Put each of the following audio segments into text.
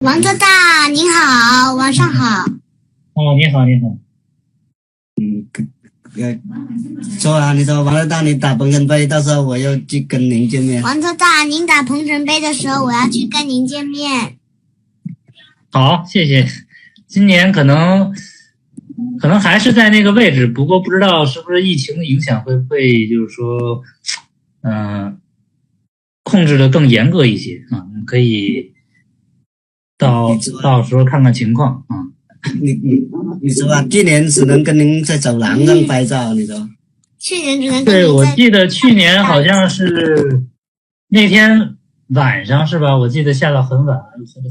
王特大，你好，晚上好。哦，你好，你好。说啊，你说王特大，你打鹏程杯，到时候我要去跟您见面。王特大，您打鹏程杯的时候，我要去跟您见面。好，谢谢。今年可能还是在那个位置，不过不知道是不是疫情的影响会不会就是说，控制的更严格一些啊？可以到时候看看情况啊。你说吧，去年只能跟您在走廊上拍照，你说？去年只能跟您对，我记得去年好像是那天晚上是吧？我记得下到很晚，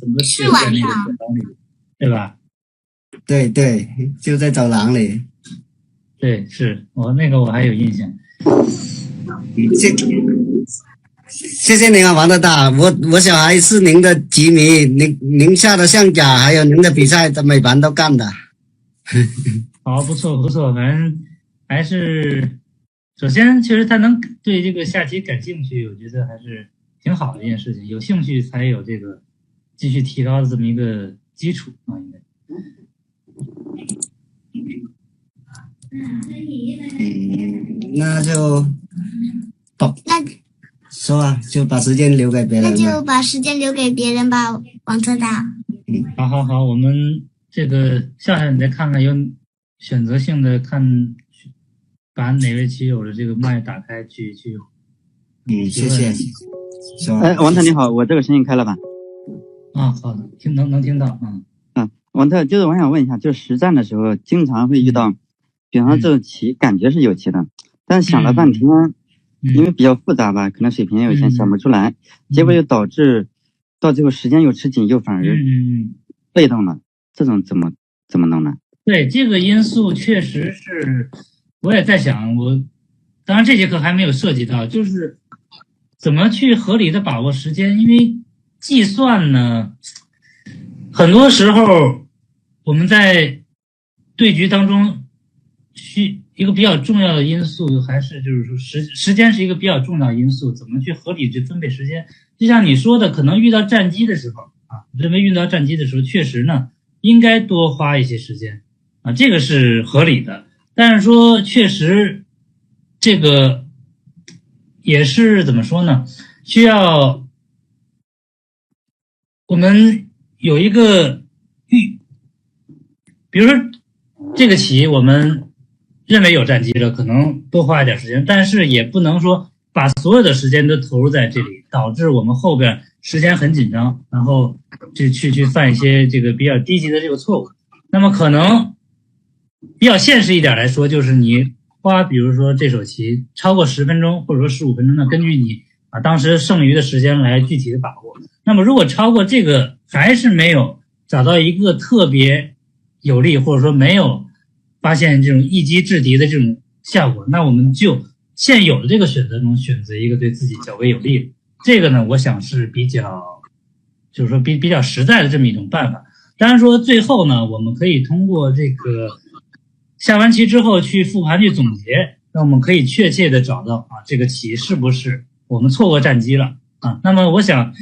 很多是晚上，对吧？对对，就在走廊里。对，是我还有印象。谢谢您啊，王大大，我小孩是您的球迷，您下的象甲还有您的比赛的美盘都干的。好，不错不错，反正还是首先确实他能对这个下棋感兴趣，我觉得还是挺好的一件事情。有兴趣才有这个继续提高的这么一个基础啊，应该。那就说啊，就把时间留给别人。那就把时间留给别人吧，王特大。好，我们这个下来你再看看，有选择性的看，把哪位棋友的这个麦打开去。谢谢。王特你好，我这个声音开了吧？啊，好的，能听到啊。王特，就是我想问一下，就是实战的时候经常会遇到，比方说这个棋感觉是有棋的，但是想了半天，因为比较复杂吧，可能水平有限，想不出来，结果又导致到最后时间又吃紧，又反而被动了，这种怎么弄呢？对，这个因素确实是，我也在想，当然这节课还没有涉及到，就是怎么去合理的把握时间，因为计算呢，很多时候我们在对局当中一个比较重要的因素还是就是说时间是一个比较重要的因素，怎么去合理去分配时间。就像你说的，可能遇到战机的时候啊，认为遇到战机的时候确实呢应该多花一些时间啊，这个是合理的。但是说确实这个也是怎么说呢，需要我们有一个比如说这个棋我们认为有战机了，可能多花一点时间，但是也不能说把所有的时间都投入在这里，导致我们后边时间很紧张，然后去犯一些这个比较低级的这个错误。那么可能比较现实一点来说，就是你花比如说这手棋超过10分钟或者说15分钟，那根据你当时剩余的时间来具体的把握。那么如果超过这个还是没有找到一个特别有利，或者说没有发现这种一击制敌的这种效果，那我们就现有的这个选择中选择一个对自己较为有利的。这个呢，我想是比较就是说比较实在的这么一种办法。当然说最后呢，我们可以通过这个下完棋之后去复盘去总结，那我们可以确切的找到这个棋是不是我们错过战机了啊。那么我想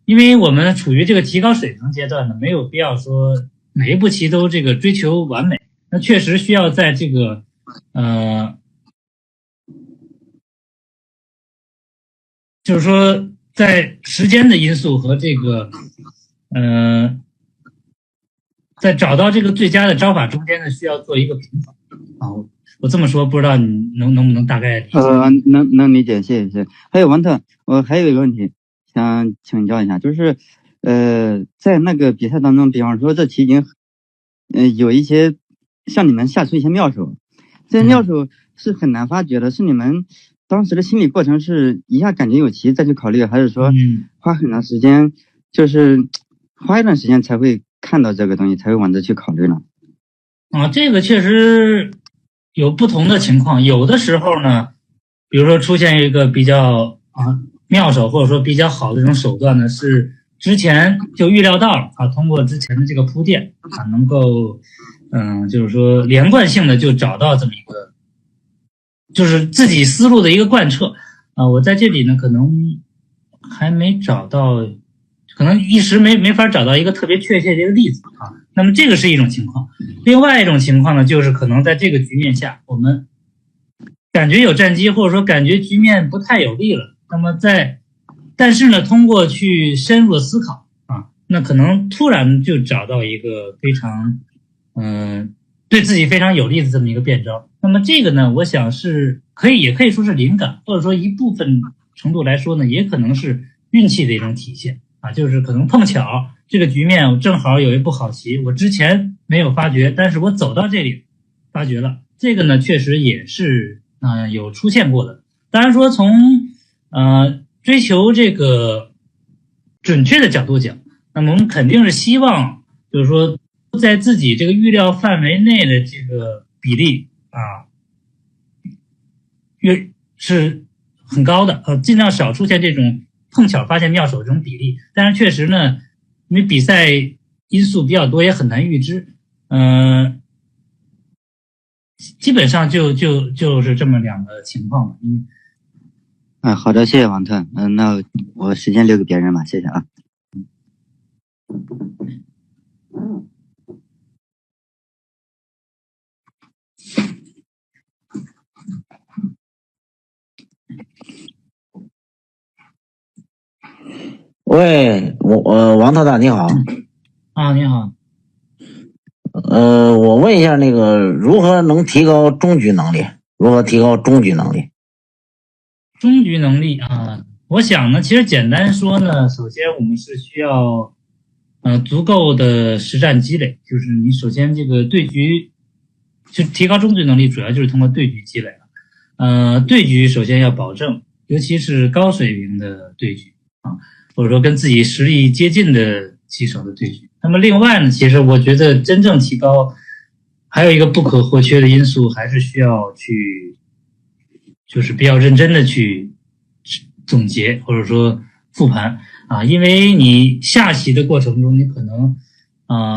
因为我们处于这个提高水平阶段呢，没有必要说每一步棋都这个追求完美，那确实需要在这个就是说在时间的因素和这个在找到这个最佳的招法中间呢，需要做一个平衡啊。我这么说，不知道你能不能大概理解？能理解，谢谢。还有王特，我还有一个问题想请教一下，就是在那个比赛当中，比方说这棋已经有一些向你们下出一些妙手，这些妙手是很难发掘的，是你们当时的心理过程是一下感觉有棋再去考虑，还是说花很长时间，就是花一段时间才会看到这个东西，才会往这去考虑呢？这个确实有不同的情况，有的时候呢，比如说出现一个比较妙手，或者说比较好的这种手段呢，是之前就预料到了通过之前的这个铺垫能够就是说连贯性的就找到这么一个就是自己思路的一个贯彻我在这里呢可能还没找到可能一时没法找到一个特别确切的一个例子啊。那么这个是一种情况。另外一种情况呢，就是可能在这个局面下，我们感觉有战机，或者说感觉局面不太有利了。那么但是呢，通过去深入的思考啊，那可能突然就找到一个非常对自己非常有利的这么一个变招。那么这个呢，我想是也可以说是灵感，或者说一部分程度来说呢，也可能是运气的一种体现啊，就是可能碰巧这个局面我正好有一步好棋，我之前没有发觉，但是我走到这里发觉了。这个呢，确实也是有出现过的。当然说从追求这个准确的角度讲，那么我们肯定是希望就是说在自己这个预料范围内的这个比例越是很高的，尽量少出现这种碰巧发现妙手这种比例。但是确实呢，因为比赛因素比较多，也很难预知。基本上就是这么两个情况吧。好的，谢谢王特。那我时间留给别人吧，谢谢啊。喂，王特大你好。你好。我问一下那个如何能提高中局能力？中局能力我想呢，其实简单说呢，首先我们是需要足够的实战积累，就是你首先这个对局就提高中局能力，主要就是通过对局积累了。对局首先要保证，尤其是高水平的对局或者说跟自己实力接近的棋手的对局。那么另外呢，其实我觉得真正提高还有一个不可或缺的因素，还是需要去就是比较认真的去总结或者说复盘因为你下棋的过程中，你可能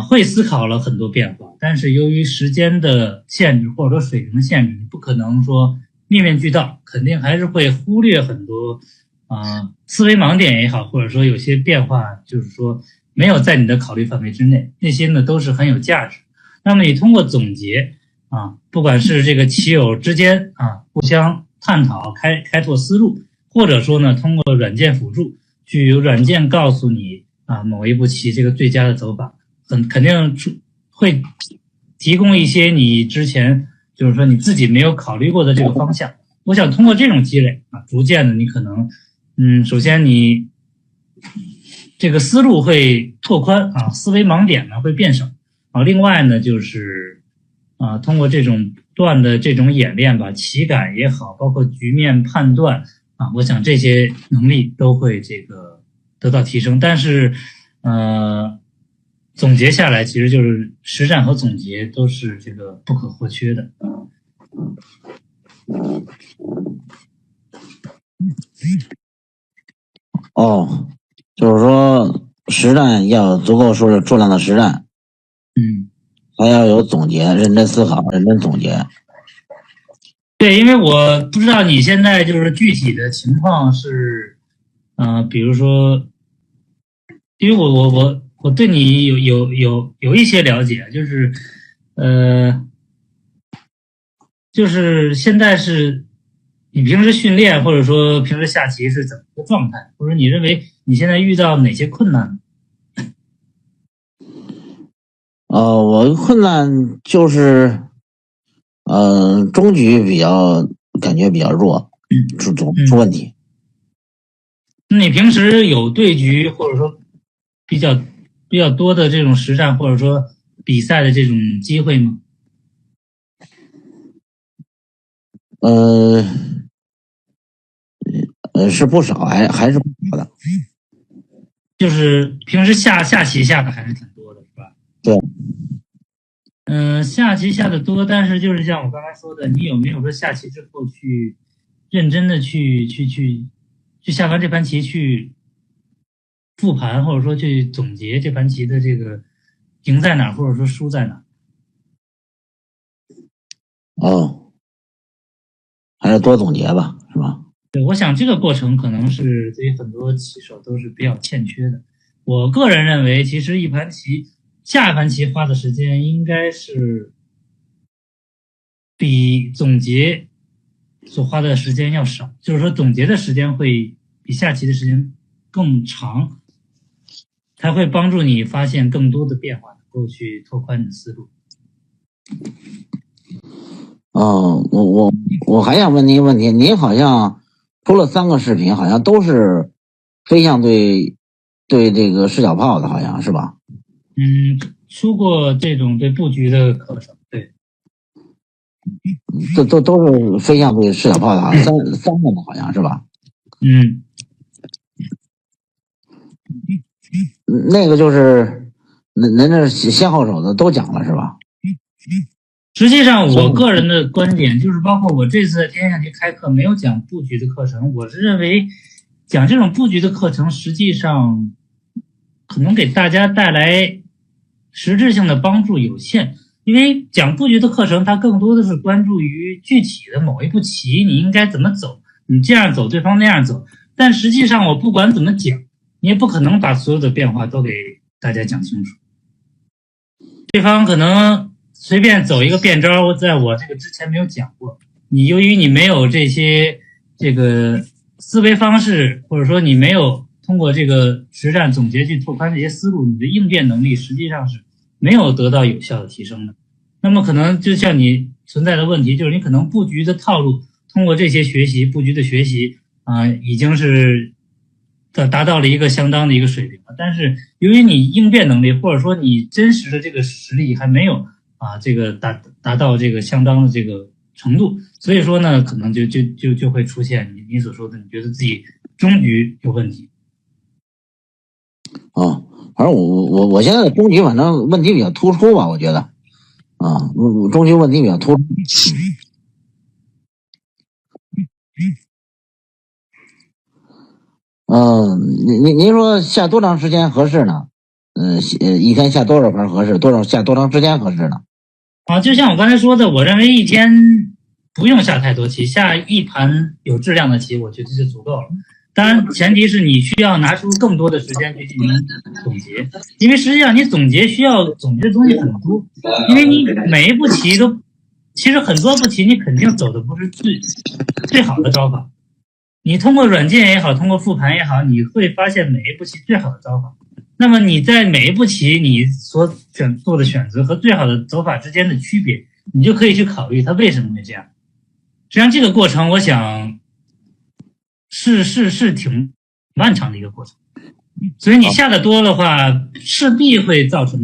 会思考了很多变化，但是由于时间的限制或者说水平的限制，你不可能说面面俱到，肯定还是会忽略很多思维盲点也好，或者说有些变化就是说没有在你的考虑范围之内，那些呢都是很有价值。那么你通过总结不管是这个棋友之间互相探讨开拓思路，或者说呢通过软件辅助，去由软件告诉你某一步棋这个最佳的走法，肯定会提供一些你之前就是说你自己没有考虑过的这个方向。我想通过这种积累逐渐的你可能首先你这个思路会拓宽思维盲点呢会变少另外呢就是通过这种不断的这种演练吧，棋感也好，包括局面判断我想这些能力都会这个得到提升。但是总结下来，其实就是实战和总结都是这个不可或缺的。就是说实战要有足够数量的实战，还要有总结，认真思考，认真总结。对，因为我不知道你现在就是具体的情况是，比如说，因为我对你有一些了解，就是现在是你平时训练或者说平时下棋是怎么个状态，或者你认为你现在遇到哪些困难？我困难就是中局感觉比较弱，出问题。你平时有对局或者说比较多的这种实战或者说比赛的这种机会吗？是不少，还是不少的。就是平时下棋下的还是挺多的，是吧？对。下棋下的多，但是就是像我刚才说的，你有没有说下棋之后去认真的去下完这盘棋去复盘，或者说去总结这盘棋的这个赢在哪，或者说输在哪？还是多总结吧，是吧？对，我想这个过程可能是对于很多棋手都是比较欠缺的。我个人认为，其实下一盘棋花的时间应该是比总结所花的时间要少，就是说总结的时间会比下棋的时间更长，它会帮助你发现更多的变化，能够去拓宽你的思路。我还想问您一个问题，您好像出了3个视频，好像都是飞象对这个视角炮的，好像是吧？出过这种对布局的课程，对，都是飞象对视角炮的，好像三个呢，好像是吧？那个就是您这先后手的都讲了是吧？实际上我个人的观点就是，包括我这次在天下棋开课没有讲布局的课程，我是认为讲这种布局的课程实际上可能给大家带来实质性的帮助有限，因为讲布局的课程它更多的是关注于具体的某一步棋你应该怎么走，你这样走对方那样走，但实际上我不管怎么讲，你也不可能把所有的变化都给大家讲清楚。对方可能随便走一个变招，在我这个之前没有讲过，你由于你没有这个思维方式，或者说你没有通过这个实战总结去拓宽这些思路，你的应变能力实际上是没有得到有效的提升的。那么可能就像你存在的问题，就是你可能布局的套路通过这些布局的学习已经是达到了一个相当的一个水平了，但是由于你应变能力或者说你真实的这个实力还没有这个达到这个相当的这个程度，所以说呢，可能就会出现你所说的，你觉得自己终局有问题。反正我现在的终局反正问题比较突出吧，我觉得终局问题比较突出。您说下多长时间合适呢？一天下多少盘合适？下多长时间合适呢？就像我刚才说的，我认为一天不用下太多棋，下一盘有质量的棋，我觉得就足够了。当然，前提是你需要拿出更多的时间去进行总结，因为实际上你需要总结的东西很多，因为你每一步棋其实很多步棋你肯定走的不是最好的招法。你通过软件也好，通过复盘也好，你会发现每一步棋最好的招法。那么你在每一步棋你所做的选择和最好的走法之间的区别，你就可以去考虑它为什么会这样。实际上这个过程我想是挺漫长的一个过程，所以你下的多的话势必会造成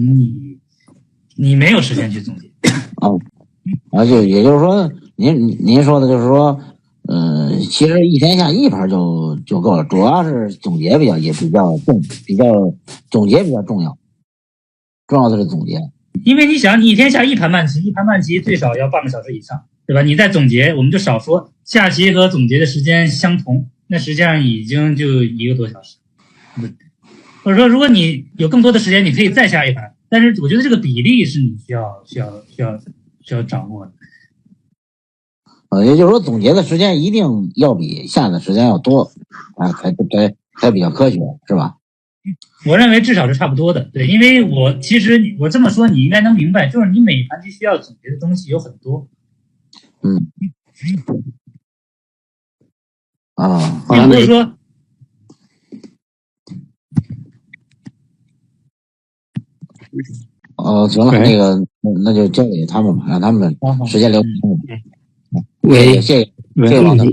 你没有时间去总结。就也就是说您说的就是说其实一天下一盘就够了，主要是总结也比较总结比较重要，重要的是总结。因为你想，你一天下一盘慢棋最少要半个小时以上，对吧？你再总结，我们就少说下棋和总结的时间相同，那实际上已经就1个多小时。或者说，如果你有更多的时间，你可以再下一盘，但是我觉得这个比例是你需要掌握的。也就是说，总结的时间一定要比下的时间要多才比较科学，是吧？我认为至少是差不多的，对，因为其实我这么说你应该能明白，就是你每盘棋需要总结的东西有很多。并不是说行了，那就交给他们吧，让他们时间留给他们。谢谢王总。